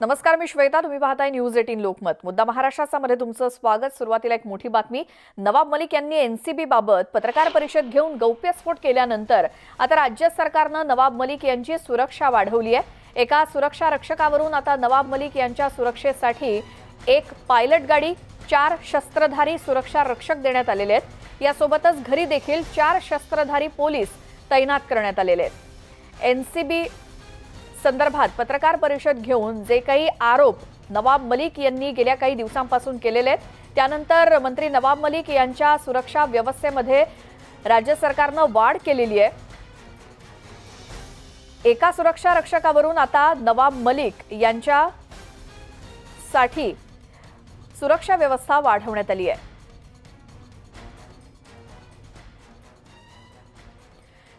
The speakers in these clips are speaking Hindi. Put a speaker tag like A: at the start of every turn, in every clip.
A: नमस्कार, मी श्वेता. तुम्ही पाहताय न्यूज 18 लोकमत. मुद्दा महाराष्ट्रामध्ये तुमचं स्वागत. सुरुवातीला एक मोठी बातमी. नवाब मलिक यांनी एनसीबी बाबत पत्रकार परिषद घेऊन गौप्यस्फोट केल्यानंतर आता राज्य सरकारनं नवाब मलिक यांची सुरक्षा वाढवली आहे. एका सुरक्षा रक्षकावरून आता नवाब मलिक यांच्या सुरक्षेसाठी एक पायलट गाडी, 4 शस्त्रधारी सुरक्षा रक्षक देण्यात आलेले आहेत. यासोबतच घरी देखील 4 शस्त्रधारी पोलीस तैनात करण्यात आलेले आहेत. एनसीबी संदर्भात पत्रकार परिषद घेऊन जे काही आरोप नवाब मलिक यांनी गेल्या काही दिवसांपासून केलेले आहेत, त्यानंतर मंत्री नवाब मलिक यांच्या सुरक्षा व्यवस्थेमध्ये राज्य सरकारनं वाढ केलेली आहे. एका सुरक्षा रक्षकावरून आता नवाब मलिक यांच्यासाठी सुरक्षा व्यवस्था वाढवण्यात आली आहे.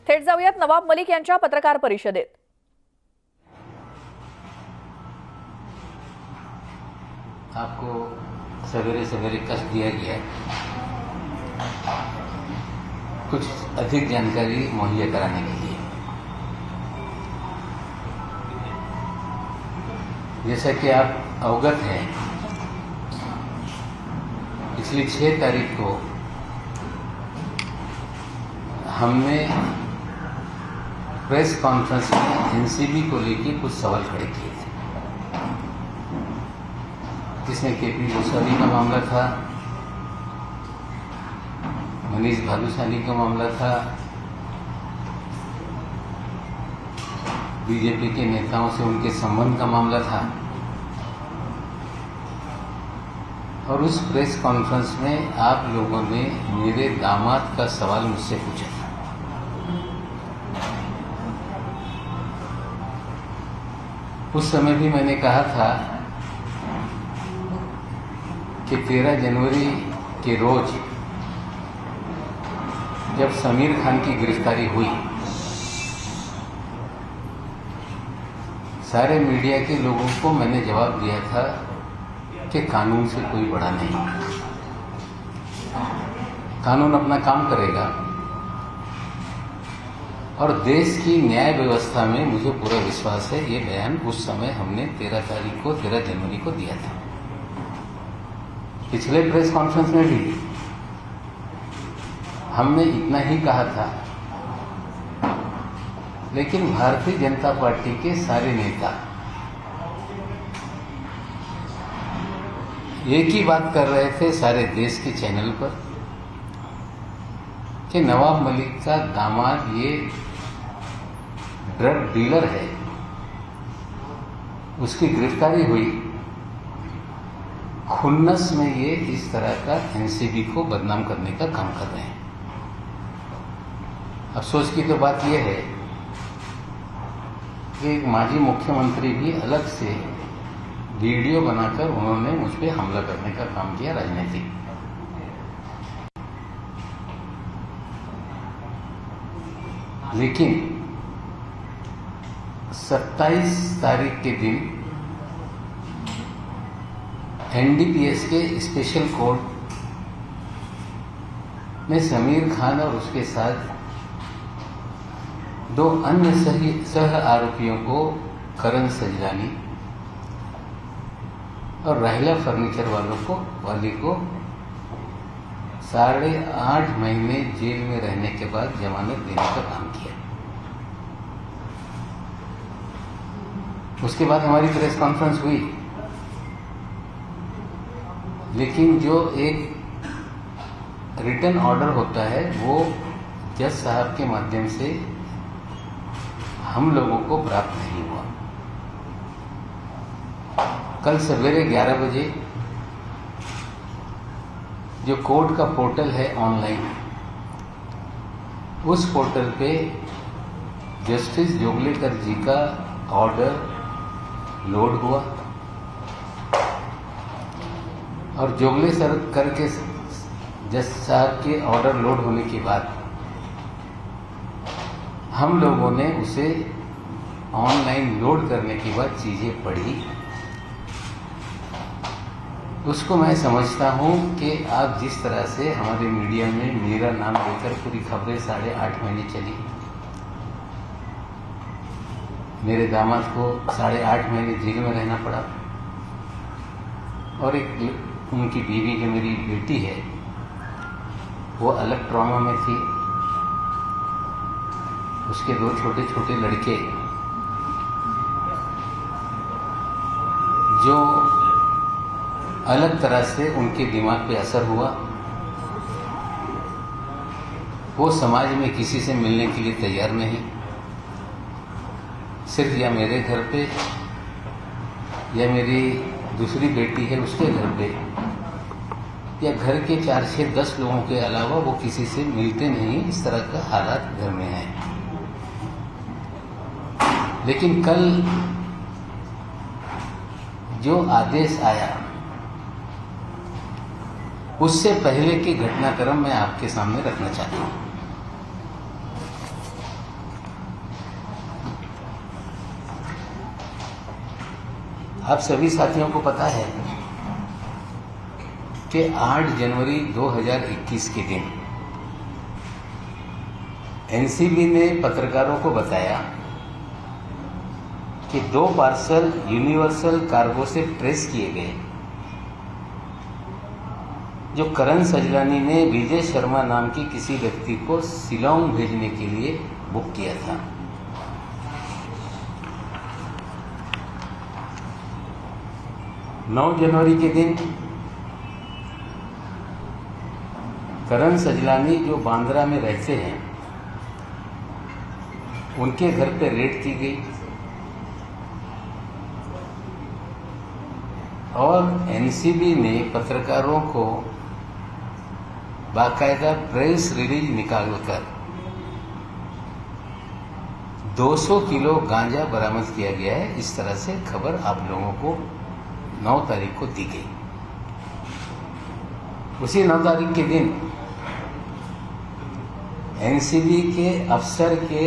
A: थेट जाऊयात नवाब मलिक यांच्या पत्रकार परिषदेत.
B: आपको सवेरे सवेरे कष्ट दिया गया है कुछ अधिक जानकारी मुहैया कराने के लिए। जैसा कि आप अवगत हैं, पिछली 6 तारीख को हमने प्रेस कॉन्फ्रेंस में एनसीबी को लेकर कुछ सवाल खड़े किए थे। जिसमें केपी गोस्वामी का मामला था, मनीष भालूशाली का मामला था, बीजेपी के नेताओं से उनके संबंध का मामला था। और उस प्रेस कॉन्फ्रेंस में आप लोगों ने मेरे दामाद का सवाल मुझसे पूछा था। उस समय भी मैंने कहा था कि 13 जनवरी के रोज जब समीर खान की गिरफ्तारी हुई, सारे मीडिया के लोगों को मैंने जवाब दिया था कि कानून से कोई बड़ा नहीं, कानून अपना काम करेगा। और देश की न्याय व्यवस्था में मुझे पूरा विश्वास है। ये बयान उस समय हमने 13 जनवरी को दिया था। पिछले प्रेस कॉन्फ्रेंस में भी हमने इतना ही कहा था, लेकिन भारतीय जनता पार्टी के सारे नेता एक ही बात कर रहे थे सारे देश के चैनल पर कि नवाब मलिक का दामाद ये ड्रग डीलर है, उसकी गिरफ्तारी हुई, खुन्नस में ये इस तरह का एनसीबी को बदनाम करने का काम कर रहे हैं। अफसोस की तो बात यह है कि एक माजी मुख्यमंत्री भी अलग से वीडियो बनाकर उन्होंने मुझ पे हमला करने का काम किया, राजनीतिक। लेकिन 27 तारीख के दिन एनडीपीएस के स्पेशल कोर्ट में समीर खान और उसके साथ 2 अन्य सह आरोपियों को, करण सजलानी और राहिला फर्नीचर वाले को 8.5 महीने जेल में रहने के बाद जमानत देने का काम किया। उसके बाद हमारी प्रेस कॉन्फ्रेंस हुई, लेकिन जो एक रिटन ऑर्डर होता है वो जज साहब के माध्यम से हम लोगों को प्राप्त नहीं हुआ। कल सवेरे 11 बजे जो कोर्ट का पोर्टल है ऑनलाइन, उस पोर्टल पे जस्टिस जोगलेकर जी का ऑर्डर लोड हुआ और जोगले सर करके जज साहब के ऑर्डर लोड होने के बाद हम लोगों ने उसे ऑनलाइन लोड करने के बाद चीज़ें पढ़ी। उसको मैं समझता हूँ कि आप जिस तरह से हमारे मीडिया में मेरा नाम लेकर पूरी खबरें 8.5 महीने चली, मेरे दामाद को 8.5 महीने जेल में रहना पड़ा और एक उनकी बीवी जो मेरी बेटी है वो अलग ट्रॉमा में थी। उसके 2 छोटे छोटे लड़के जो अलग तरह से उनके दिमाग पे असर हुआ, वो समाज में किसी से मिलने के लिए तैयार नहीं। सिर्फ या मेरे घर पे या मेरी दूसरी बेटी है उसके घर पे या घर के 4-6-10 लोगों के अलावा वो किसी से मिलते नहीं। इस तरह का हालात घर में है। लेकिन कल जो आदेश आया उससे पहले के घटनाक्रम मैं आपके सामने रखना चाहता हूं। आप सभी साथियों को पता है कि 8 जनवरी 2021 के दिन एनसीबी ने पत्रकारों को बताया कि 2 पार्सल यूनिवर्सल कार्गो से ट्रेस किए गए जो करण सजलानी ने विजय शर्मा नाम की किसी व्यक्ति को शिलांग भेजने के लिए बुक किया था। नौ जनवरी के दिन करण सजलानी जो बांद्रा में रहते हैं उनके घर पे रेड की गई और एनसीबी ने पत्रकारों को बाकायदा प्रेस रिलीज निकालकर 200 किलो गांजा बरामद किया गया है। इस तरह से खबर आप लोगों को 9 तारीख को दी गई। उसी 9 तारीख के दिन एनसीबी के अफसर के